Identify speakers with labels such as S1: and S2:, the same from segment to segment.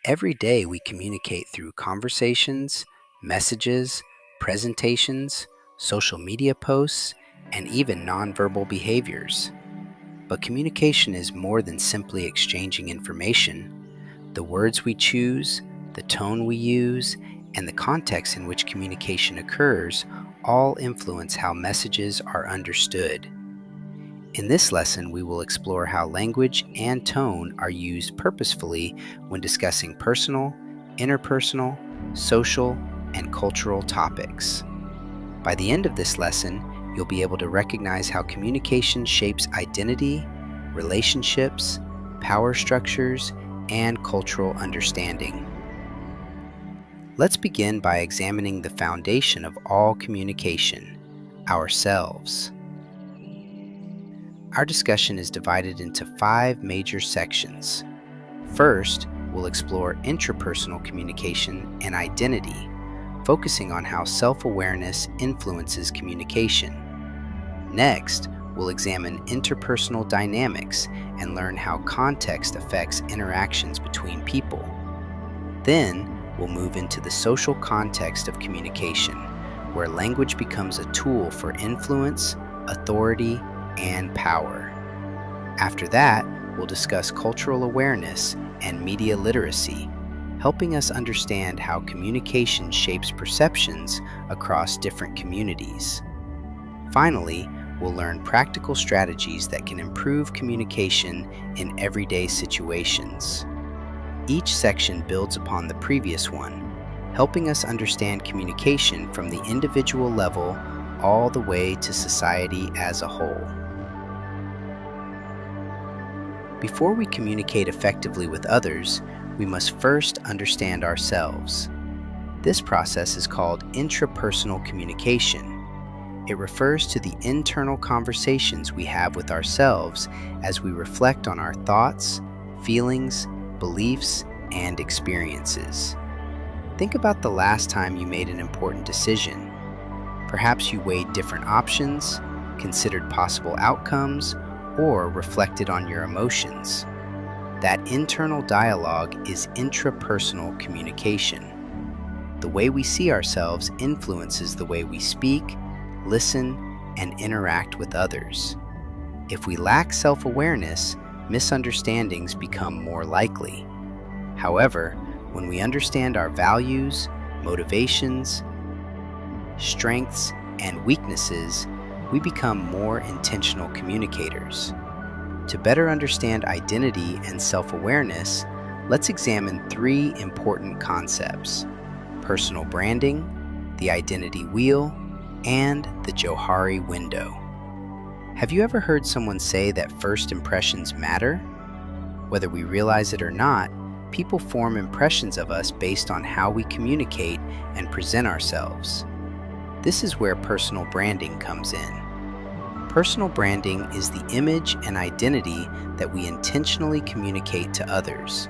S1: Every day we communicate through conversations, messages, presentations, social media posts, and even nonverbal behaviors. But communication is more than simply exchanging information. The words we choose, the tone we use, and the context in which communication occurs all influence how messages are understood. In this lesson, we will explore how language and tone are used purposefully when discussing personal, interpersonal, social, and cultural topics. By the end of this lesson, you'll be able to recognize how communication shapes identity, relationships, power structures, and cultural understanding. Let's begin by examining the foundation of all communication, ourselves. Our discussion is divided into 5 major sections. First, we'll explore intrapersonal communication and identity, focusing on how self-awareness influences communication. Next, we'll examine interpersonal dynamics and learn how context affects interactions between people. Then, we'll move into the social context of communication, where language becomes a tool for influence, authority, and power. After that, we'll discuss cultural awareness and media literacy, helping us understand how communication shapes perceptions across different communities. Finally, we'll learn practical strategies that can improve communication in everyday situations. Each section builds upon the previous one, helping us understand communication from the individual level all the way to society as a whole. Before we communicate effectively with others, we must first understand ourselves. This process is called intrapersonal communication. It refers to the internal conversations we have with ourselves as we reflect on our thoughts, feelings, beliefs, and experiences. Think about the last time you made an important decision. Perhaps you weighed different options, considered possible outcomes, or reflected on your emotions. That internal dialogue is intrapersonal communication. The way we see ourselves influences the way we speak, listen, and interact with others. If we lack self-awareness, misunderstandings become more likely. However, when we understand our values, motivations, strengths, and weaknesses, we become more intentional communicators. To better understand identity and self-awareness, let's examine 3 important concepts: personal branding, the identity wheel, and the Johari Window. Have you ever heard someone say that first impressions matter? Whether we realize it or not, people form impressions of us based on how we communicate and present ourselves. This is where personal branding comes in. Personal branding is the image and identity that we intentionally communicate to others.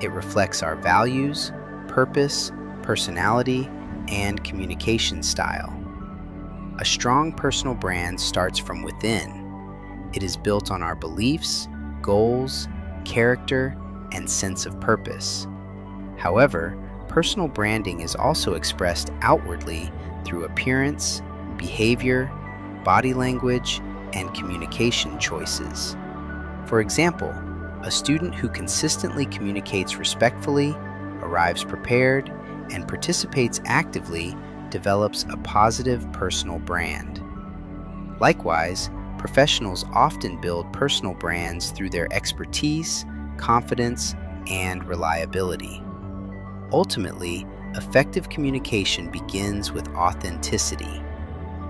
S1: It reflects our values, purpose, personality, and communication style. A strong personal brand starts from within. It is built on our beliefs, goals, character, and sense of purpose. However, personal branding is also expressed outwardly through appearance, behavior, body language, and communication choices. For example, a student who consistently communicates respectfully, arrives prepared, and participates actively develops a positive personal brand. Likewise, professionals often build personal brands through their expertise, confidence, and reliability. Ultimately, effective communication begins with authenticity.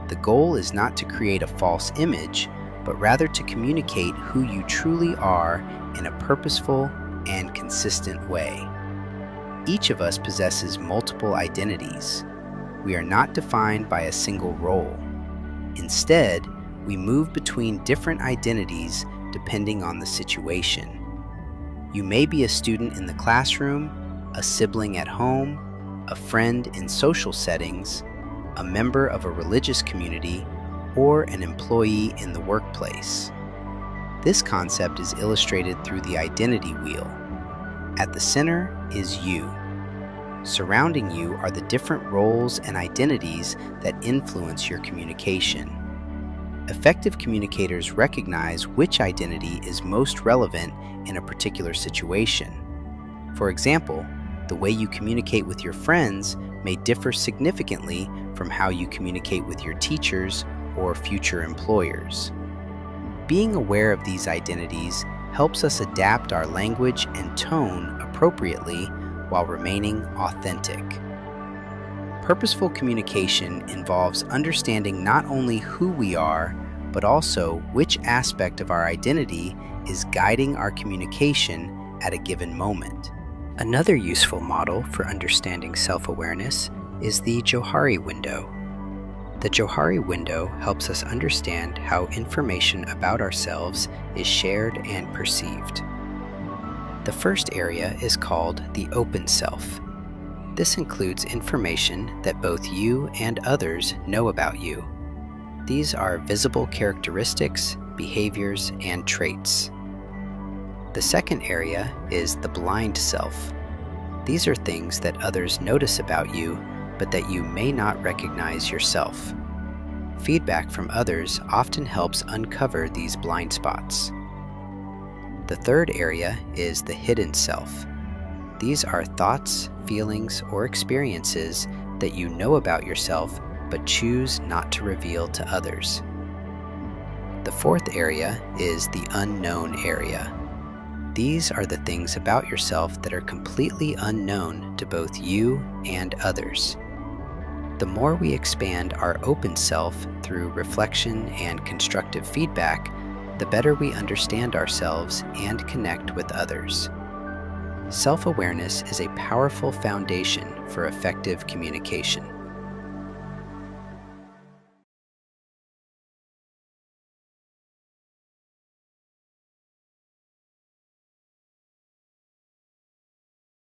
S1: The goal is not to create a false image, but rather to communicate who you truly are in a purposeful and consistent way. Each of us possesses multiple identities. We are not defined by a single role. Instead, we move between different identities depending on the situation. You may be a student in the classroom, a sibling at home, a friend in social settings, a member of a religious community, or an employee in the workplace. This concept is illustrated through the identity wheel. At the center is you. Surrounding you are the different roles and identities that influence your communication. Effective communicators recognize which identity is most relevant in a particular situation. For example, the way you communicate with your friends may differ significantly from how you communicate with your teachers or future employers. Being aware of these identities helps us adapt our language and tone appropriately while remaining authentic. Purposeful communication involves understanding not only who we are, but also which aspect of our identity is guiding our communication at a given moment. Another useful model for understanding self-awareness is the Johari Window. The Johari Window helps us understand how information about ourselves is shared and perceived. The first area is called the open self. This includes information that both you and others know about you. These are visible characteristics, behaviors, and traits. The second area is the blind self. These are things that others notice about you, but that you may not recognize yourself. Feedback from others often helps uncover these blind spots. The third area is the hidden self. These are thoughts, feelings, or experiences that you know about yourself but choose not to reveal to others. The fourth area is the unknown area. These are the things about yourself that are completely unknown to both you and others. The more we expand our open self through reflection and constructive feedback, the better we understand ourselves and connect with others. Self-awareness is a powerful foundation for effective communication.